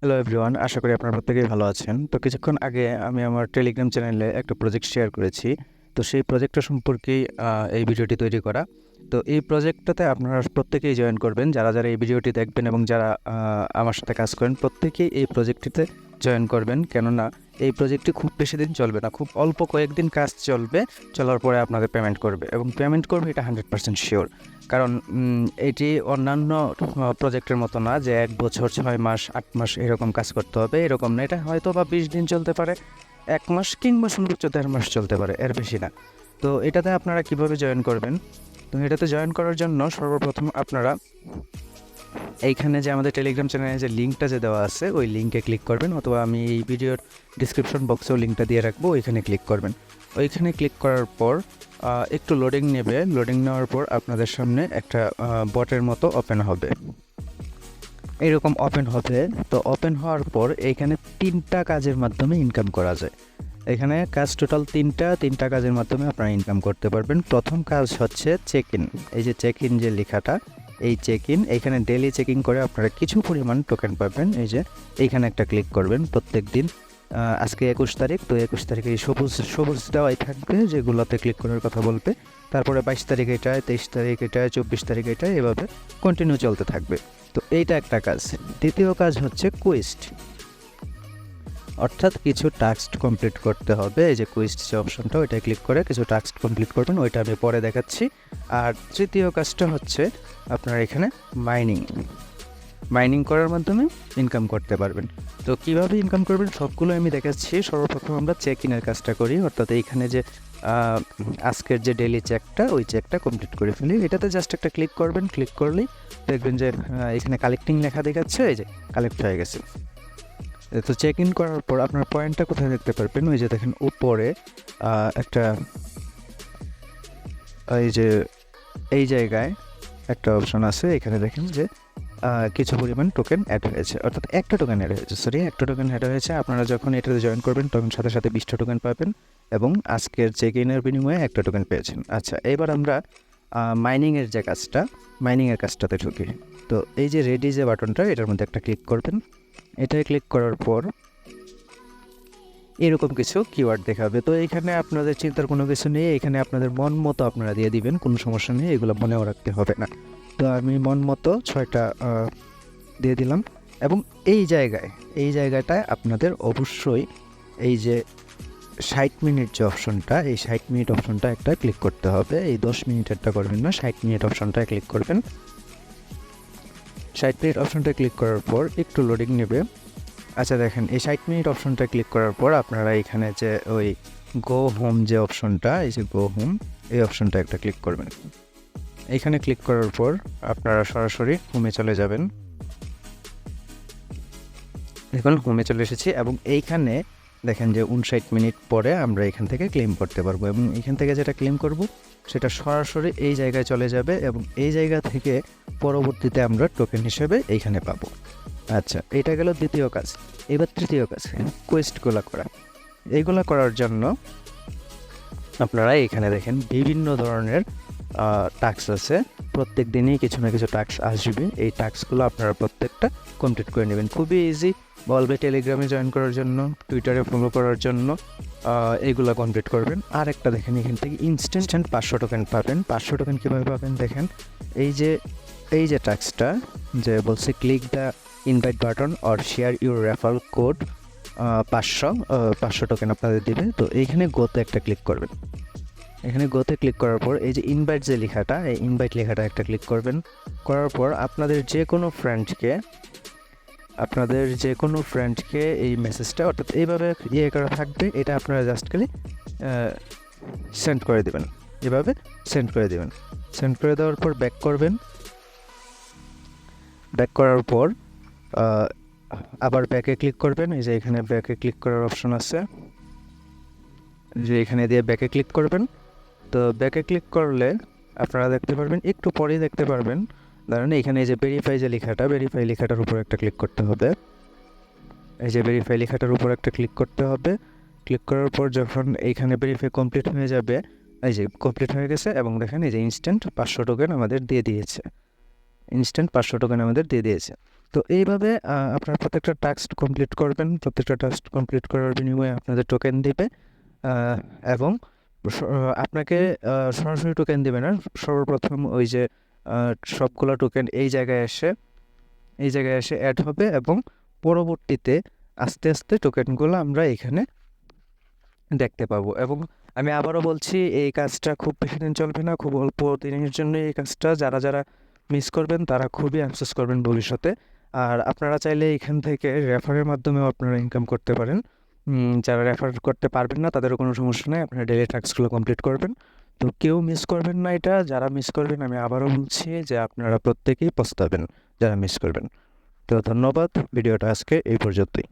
Hello everyone, আশা করি আপনারা প্রত্যেকেই ভালো আছেন। তো কিছুক্ষণ আগে আমি আমার টেলিগ্রাম চ্যানেলে একটা প্রজেক্ট শেয়ার করেছি। তো সেই প্রজেক্টটা সম্পর্কেই এই ভিডিওটি তৈরি করা। তো এই প্রজেক্টটাতে আপনারা প্রত্যেকেই জয়েন করবেন। যারা এই ভিডিওটি দেখবেন এবং যারা আমার সাথে কাজ করেন প্রত্যেকেই এই প্রজেক্টটিতে জয়েন করবেন। কেননা এই প্রজেক্টটি খুব বেশি দিন চলবে না, খুব অল্প কয়েকদিন কাজ চলবে। চলার পরে আপনাদের পেমেন্ট করবে এবং পেমেন্ট করবে এটা 100% শিওর। কারণ এটি অন্যান্য প্রজেক্টের মতো না যে ১ বছর ৬ মাস ৮ মাস এরকম কাজ করতে হবে, এরকম না। এটা হয়তো বা ২০ দিন চলতে পারে, ১ মাস কিংবা সর্বোচ্চ ১.৫ মাস চলতে পারে, এর বেশি না। তো এটাতে আপনারা কিভাবে জয়েন করবেন? তো এটাতে জয়েন করার জন্য সর্বপ্রথম আপনারা এইখানে যে আমাদের টেলিগ্রাম চ্যানেলে যে লিঙ্কটা যে দেওয়া আছে ওই লিঙ্কে ক্লিক করবেন, অথবা আমি এই ভিডিওর ডিসক্রিপশন বক্সেও লিঙ্কটা দিয়ে রাখবো, ওইখানে ক্লিক করবেন। ওইখানে ক্লিক করার পর একটু লোডিং নেবে। লোডিং নেওয়ার পর আপনাদের সামনে একটা বটের মতো ওপেন হবে, এরকম ওপেন হবে। তো ওপেন হওয়ার পর এইখানে 3টা কাজের মাধ্যমে ইনকাম করা যায়। এখানে কাজ টোটাল 3টা কাজের মাধ্যমে আপনারা ইনকাম করতে পারবেন। প্রথম কাজ হচ্ছে চেক ইন। এই যে চেক ইন যে লেখাটা, এই চেক ইন, এইখানে ডেলি চেকিং করে আপনারা কিছু পরিমাণ টোকেন পাবেন। এই যে এইখানে একটা ক্লিক করবেন প্রত্যেক দিন। আজকে ২১ তারিখ, তো ২১ তারিখে এই সবুজ সবুজ দেওয়াই থাকবে যেগুলোতে ক্লিক করার কথা বলবে। তারপরে ২২ তারিখ এটায়, ২৩ তারিখ এটায়, ২৪ তারিখ এটায়, এভাবে কন্টিনিউ চলতে থাকবে। তো এইটা একটা কাজ। দ্বিতীয় কাজ হচ্ছে কুইস্ট, অর্থাৎ কিছু টাস্ক কমপ্লিট করতে হবে। এই যে কুইস্ট যে অপশনটা, ওইটা ক্লিক করে কিছু টাস্ক কমপ্লিট করবেন, ওইটা আমি পরে দেখাচ্ছি। আর তৃতীয় কাজটা হচ্ছে আপনার এখানে মাইনিং করার মাধ্যমে ইনকাম করতে পারবেন। তো কিভাবে ইনকাম করবেন সবগুলো আমি দেখাচ্ছি। সর্বপ্রথম আমরা চেক ইনের কাজটা করি, অর্থাৎ এইখানে যে আজকের যে ডেইলি চেকটা, ওই চেকটা কমপ্লিট করে ফেলি। এটাতে জাস্ট একটা ক্লিক করবেন, ক্লিক করলেই দেখবেন যে এখানে কালেক্টিং লেখা দেখাচ্ছে, এই যে কালেক্ট হয়ে গেছে। তো চেক ইন করার পর আপনার পয়েন্টটা কোথায় দেখতে পারবেন, ওই যে দেখেন উপরে একটা, এই যে এই জায়গায় একটা অপশন আছে, এখানে দেখেন যে কিছু পরিমাণ টোকেন অ্যাড হয়েছে, অর্থাৎ একটা টোকেন অ্যাড হয়েছে, একটা টোকেন অ্যাড হয়েছে। আপনারা যখন এটাতে জয়েন করবেন তখন সাথে সাথে 20টা টোকেন পাবেন এবং আজকের চেক ইনের বিনিময়ে একটা টোকেন পেয়েছেন। আচ্ছা, এবার আমরা মাইনিংয়ের যে কাজটা, মাইনিংয়ের কাজটাতে ঢুকি। তো এই যে রেডি যে বাটনটা, এটার মধ্যে একটা ক্লিক করবেন। এটায় ক্লিক করার পর এরকম কিছু কিওয়ার্ড দেখাবে। তো এইখানে আপনাদের চিন্তার কোনো কিছু নেই, এখানে আপনাদের মন মতো আপনারা দিয়ে দিবেন, কোনো সমস্যা নেই, এগুলো মনেও রাখতে হবে না। তো আমি মন মতো 6টা দিয়ে দিলাম। এবং এই জায়গাটায় আপনাদের অবশ্যই এই যে 60 মিনিট যে অপশনটা, এই 60 মিনিট অপশনটা একটা ক্লিক করতে হবে। এই 10 মিনিটেরটা করবেন না, 60 মিনিট অপশনটায় ক্লিক করবেন। 60 মিনিট অপশনটা ক্লিক করার পর একটু লোডিং নেবে। আচ্ছা দেখেন, এই 60 মিনিট অপশনটা ক্লিক করার পর আপনারা এখানে যে ওই গো হোম যে অপশনটা, এই যে গো হোম, এই অপশনটা একটা ক্লিক করবেন। এইখানে ক্লিক করার পর আপনারা সরাসরি হোমে চলে যাবেন। দেখুন হোমে চলে এসেছি এবং এইখানে দেখেন যে 59 মিনিট পরে আমরা এখান থেকে ক্লেম করতে পারবো, এবং এখান থেকে যেটা ক্লেম করব সেটা সরাসরি এই জায়গায় চলে যাবে এবং এই জায়গা থেকে পরবর্তীতে আমরা টোকেন হিসেবে এইখানে পাবো। আচ্ছা, এটা গেল দ্বিতীয় কাজ। এবার তৃতীয় কাজ, কোয়েস্টগুলো করা। এইগুলো করার জন্য আপনারা এখানে দেখেন বিভিন্ন ধরনের টাস্ক আছে। প্রত্যেক দিনই কিছু না কিছু টাস্ক আসবে, এই টাস্কগুলো আপনারা প্রত্যেকটা কমপ্লিট করে নেবেন। খুবই ইজি, বলবে টেলিগ্রামে জয়েন করার জন্য, টুইটারে ফলো করার জন্য এইগুলো কমপ্লিট করবেন। আর একটা দেখেন, এখান থেকে ইনস্ট্যান্ট 500 টোকেন পাবেন। 500 টোকেন কীভাবে পাবেন দেখেন, এই যে টাস্কটা যে বলছে click the invite button or share your referral code, 500 token আপনাদের দিবে। তো এইখানে গোতে একটা ক্লিক করবেন। এখানে গোতে ক্লিক করার পর এই যে ইনভাইট যে লেখাটা, এই ইনভাইট লেখাটা একটা ক্লিক করবেন। করার পর আপনাদের যে কোনো ফ্রেন্ডকে এই মেসেজটা, অর্থাৎ এইভাবে করা থাকবে, এটা আপনারা জাস্ট খালি সেন্ড করে দেবেন। এভাবে সেন্ড করে দেবেন। সেন্ড করে দেওয়ার পর ব্যাক করবেন। ব্যাক করার পর আবার ব্যাকে ক্লিক করবেন। এই যে এখানে ব্যাকে ক্লিক করার অপশন আছে, যে এখানে দিয়ে ব্যাকে ক্লিক করবেন। তো ব্যাকে ক্লিক করলে আপনারা দেখতে পারবেন, একটু পরেই দেখতে পারবেন, ধরেন এখানে এই যে ভেরিফাই যে লেখাটা, ভেরিফাই লেখাটার উপর একটা ক্লিক করতে হবে। এই যে ভেরিফাই লেখাটার উপর একটা ক্লিক করতে হবে। ক্লিক করার পর যখন এইখানে ভেরিফাই কমপ্লিট হয়ে যাবে, এই যে কমপ্লিট হয়ে গেছে, এবং দেখেন এই যে ইনস্ট্যান্ট 500 টোকেন আমাদের দিয়ে দিয়েছে। তো এইভাবে আপনার প্রত্যেকটা টাস্ক কমপ্লিট করবেন, প্রত্যেকটা টাস্ক কমপ্লিট করার বিনিময়ে আপনাদের টোকেন দিবে এবং আপনাকে সরাসরি টোকেন দেবে না। সর্বপ্রথম ওই যে সবগুলো টোকেন এই জায়গায় এসে অ্যাড হবে এবং পরবর্তীতে আস্তে আস্তে টোকেনগুলো আমরা এখানে দেখতে পাবো। এবং আমি আবারও বলছি, এই কাজটা খুব বেশি দিন চলবে না, খুব অল্প দিনের জন্য এই কাজটা। যারা মিস করবেন তারা খুবই আফসোস করবেন ভবিষ্যতে। আর আপনারা চাইলে এখান থেকে রেফারের মাধ্যমেও আপনারা ইনকাম করতে পারেন। যারা রেফার করতে পারবেন না তাদেরও কোনো সমস্যা নেই, আপনারা ডেইলি টাস্কগুলো কমপ্লিট করবেন। তো কেউ মিস করবেন না এটা। যারা মিস করবেন, আমি আবারও বলছি যে আপনারা প্রত্যেকেই পস্তাবেন যারা মিস করবেন। তো ধন্যবাদ, ভিডিওটা আজকে এই পর্যন্তই।